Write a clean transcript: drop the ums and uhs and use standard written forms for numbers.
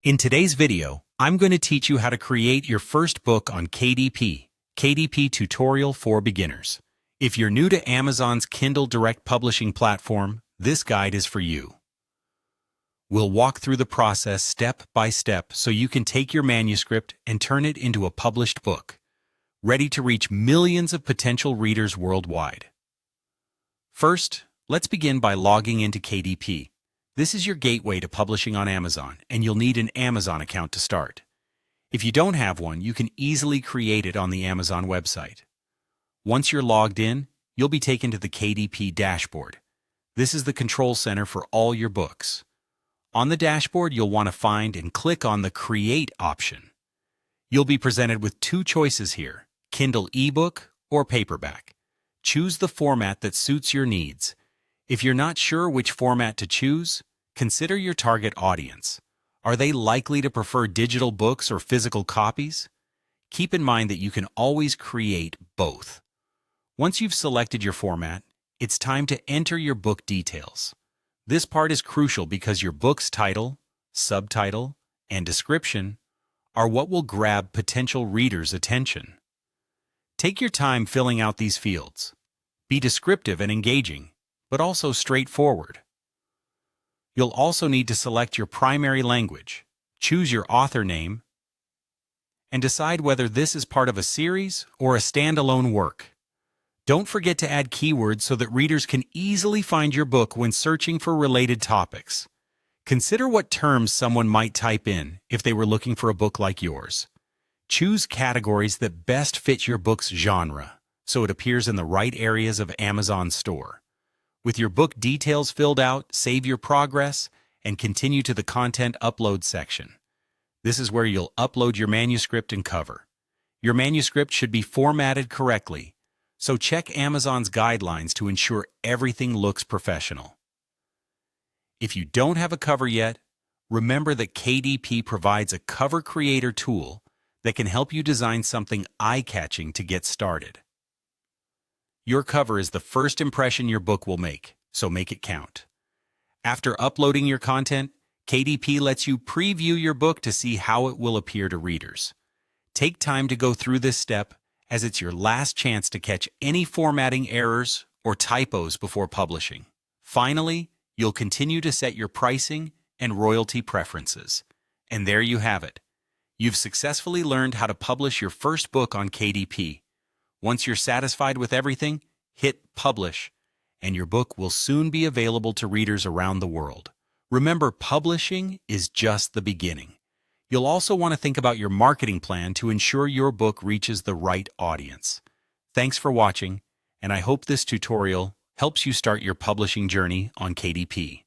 In today's video, I'm going to teach you how to create your first book on KDP Tutorial for Beginners. If you're new to Amazon's Kindle direct publishing platform, this guide is for you. We'll walk through the process step by step so you can take your manuscript and turn it into a published book, ready to reach millions of potential readers worldwide. First, let's begin by logging into KDP. This is your gateway to publishing on Amazon, and you'll need an Amazon account to start. If you don't have one, you can easily create it on the Amazon website. Once you're logged in, you'll be taken to the KDP dashboard. This is the control center for all your books. On the dashboard, you'll want to find and click on the Create option. You'll be presented with two choices here, Kindle eBook or Paperback. Choose the format that suits your needs. If you're not sure which format to choose, consider your target audience. Are they likely to prefer digital books or physical copies? Keep in mind that you can always create both. Once you've selected your format, it's time to enter your book details. This part is crucial because your book's title, subtitle, and description are what will grab potential readers' attention. Take your time filling out these fields. Be descriptive and engaging, but also straightforward. You'll also need to select your primary language, choose your author name, and decide whether this is part of a series or a standalone work. Don't forget to add keywords so that readers can easily find your book when searching for related topics. Consider what terms someone might type in if they were looking for a book like yours. Choose categories that best fit your book's genre, so it appears in the right areas of Amazon's store. With your book details filled out, save your progress, and continue to the Content Upload section. This is where you'll upload your manuscript and cover. Your manuscript should be formatted correctly, so check Amazon's guidelines to ensure everything looks professional. If you don't have a cover yet, remember that KDP provides a cover creator tool that can help you design something eye-catching to get started. Your cover is the first impression your book will make, so make it count. After uploading your content, KDP lets you preview your book to see how it will appear to readers. Take time to go through this step, as it's your last chance to catch any formatting errors or typos before publishing. Finally, you'll continue to set your pricing and royalty preferences. And there you have it. You've successfully learned how to publish your first book on KDP. Once you're satisfied with everything, hit Publish, and your book will soon be available to readers around the world. Remember, publishing is just the beginning. You'll also want to think about your marketing plan to ensure your book reaches the right audience. Thanks for watching, and I hope this tutorial helps you start your publishing journey on KDP.